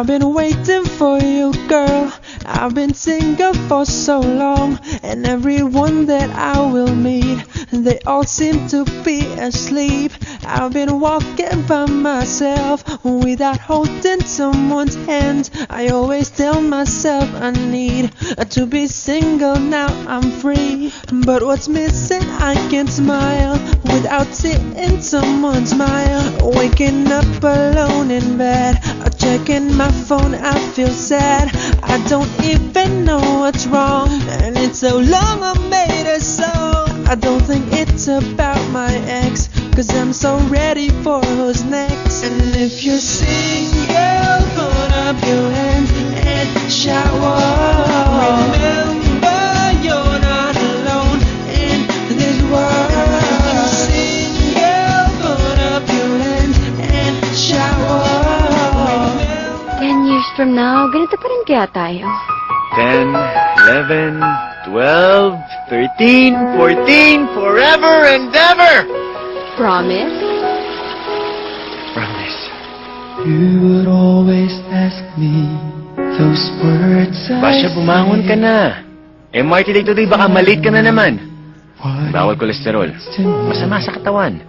I've been waiting for you, girl. I've been single for so long, and everyone that I will meet, they all seem to be asleep. I've been walking by myself without holding someone's hand. I always tell myself I need to be single, now I'm free. But what's missing? I can't smile without seeing someone smile. Waking up alone in bed, checking my phone, I feel sad. I don't even know what's wrong, and it's so long I made a song. I don't think it's about my ex, 'cause I'm so ready for who's next. And if you're single, put up your hand and shower. Remember, you're not alone in this world. If you're single, put up your hand and shower. 10 years from now, ganito pa rin kaya tayo? 10, 11, 12, 13, 14, forever and ever! Promise? Promise. You would always ask me those words. Basha, bumangon ka na. MRT day today, baka malate ka na naman. Bawal kolesterol. Masama sa katawan.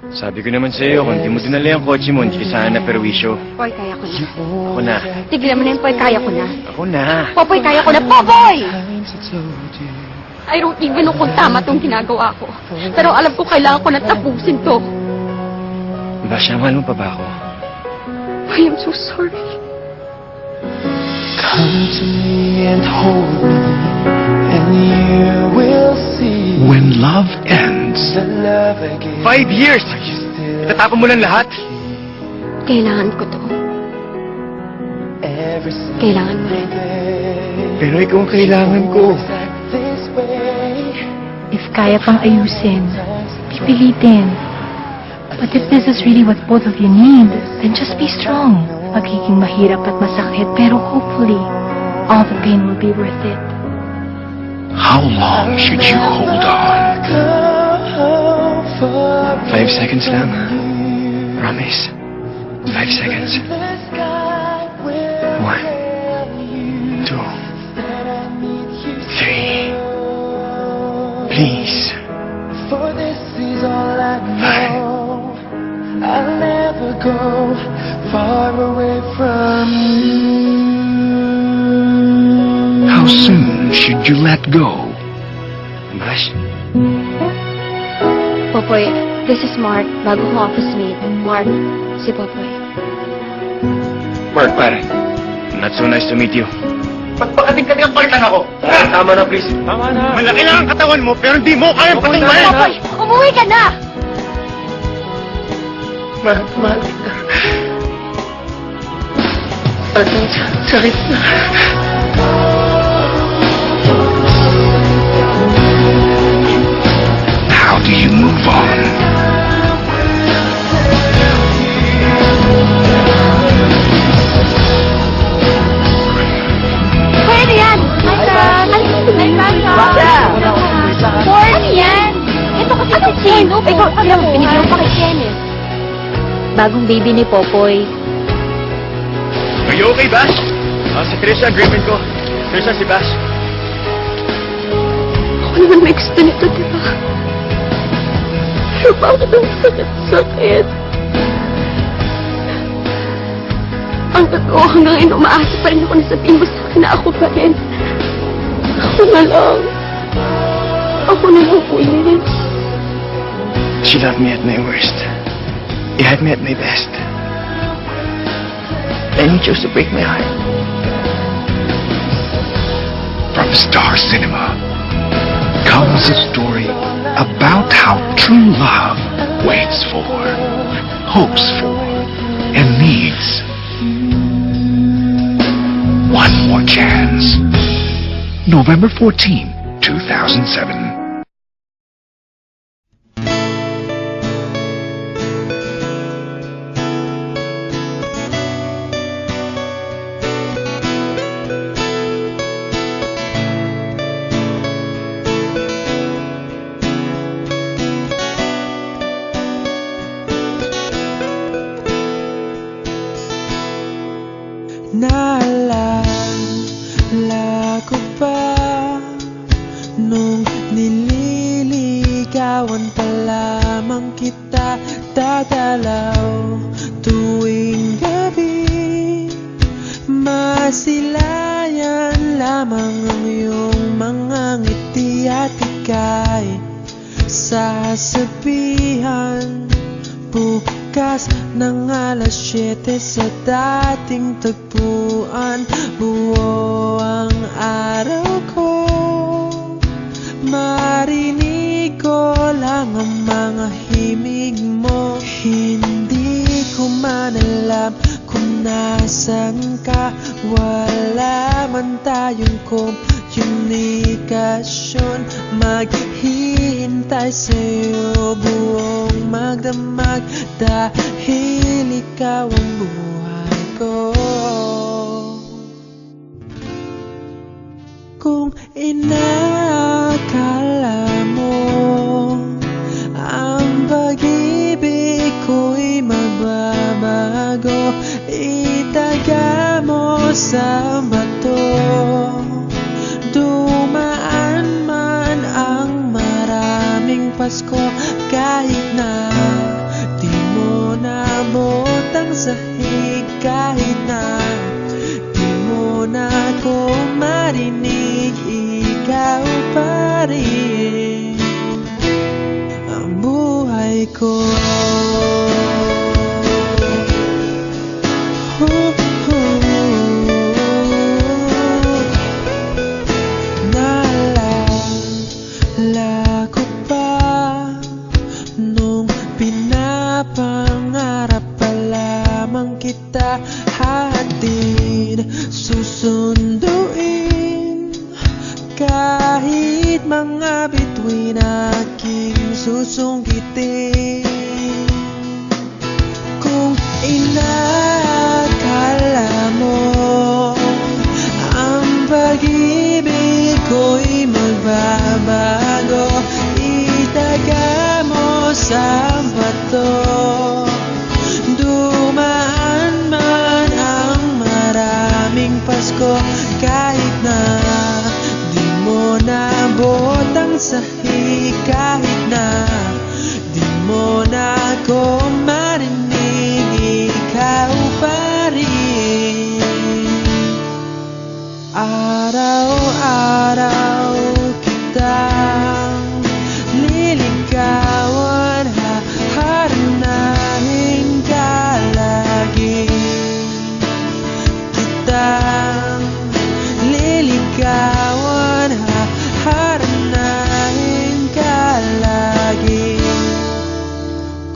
Sabi ko naman sa'yo, kung di mo dinala yung kotse mo, hindi ka sana perwisyo. Poy, kaya ko na. Ako na. Tigilan mo na yun, Poy, kaya ko na. Ako na. Popoy, kaya ko na. Popoy! I don't even know kung tama tong ginagawa ko. Pero alam ko kailangan ko na tapusin to. Basha, mahal mo pa ba ako? I am so sorry. Come to me and hold me, and you will see. When love ends, The love again. 5 years! Itatapon mo lang lahat? Kailangan ko to. Every single Kailangan mo rin. day. Pero ikaw ang kailangan ko. This way. If kaya pang ayusin, pipilitin. But if this is really what both of you need, then just be strong. Magiging mahirap at masakit, pero hopefully, all the pain will be worth it. how long should you hold on? 5 seconds lang. Promise. 5 seconds. 1, 2, 3. Please. For this is all I 5. know. I'll never go far away from you. How soon should you let go? Bash, Popoy, this is Mark, bago kong office mate. Mark, si Popoy. Mark, pare. Not so nice to meet you. Pagpakating-kating ang palitan ako. Tama na, please. Tama na. Malaki lang ang katawan mo, pero hindi mo kayang patungan. Popoy, umuwi ka na! Mahal kita. Sakit na. How do you move on? Pwede yan! Ay, Boy, ano yan? Ito kasi si Chen. Ikaw, alam mo, binigyan pa kay Kenneth. Bagong baby ni Popoy. Are you okay, Bash? Si Trisha, agreement ko. Trisha, si Bash. Ako naman may gusto nito, di ba? Pero bakit ang sakit-sakit? Ang totoo, hanggang ngayon umaasa pa rin ako na sabihin mo sa akin na ako pa rin. Ako na lang. Ako na lang ulit. She loved me at my worst. He had me at my best. And he chose to break my heart. From Star Cinema comes a story about how true love waits for, hopes for, and needs one more chance. November 14, 2007. Naalala ko pa nung nililigawan pa lamang kita, dadalaw tuwing gabi. Masilayan lamang ang iyong mga ngiti at ika'y sasabihan bukas ng alas 7 sa dating tagpuan. Buo ang araw ko, marinig ko lang ang mga himig mo. Hindi ko man alam kung nasan ka, wala man tayong komunikasyon. Maghihintay sa'yo buong magdamag, dahil ikaw ang buhay ko. Kung inakala mo ang pag-ibig ko'y magbabago, itaga mo sa bato. Dumaan man ang maraming Pasko, kahit na di mo naabot ang sahig, kahit na di mo na ako marinig, ikaw pa rin ang buhay ko. Naalala ko pa nung pinapangarap pa lamang kita, hatid susunduin kahit mga bituin aking susungkitin. Kung inakala mo ang pag-ibig ko'y magbabago, itaga mo sa bato. Dumaan man ang maraming Pasko, kahit na di mo naabot ang sahig, kahit na di mo na ako marinig, ikaw pa rin. Araw-araw kitang liligawan, haharanahin ka lagi. Kitang liligawan, haharanahin ka lagi.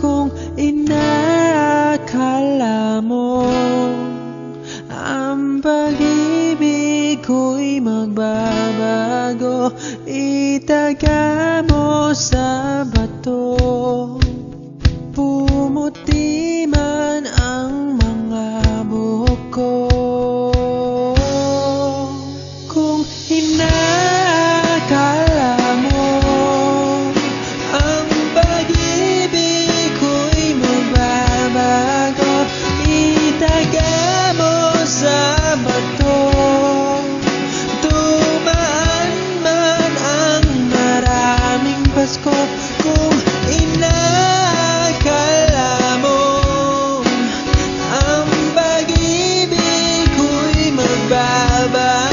Kung inakala mo ang pag-ibig ko'y magbabago, itaga mo sa bato. Pumuti man ang mga buhok ko. Kung inakala mo ang pag-ibig ko'y magbabago, itaga mo sa bato. Dumaan man ang maraming Pasko, kung inakala mo ang pag-ibig ko'y magbabago,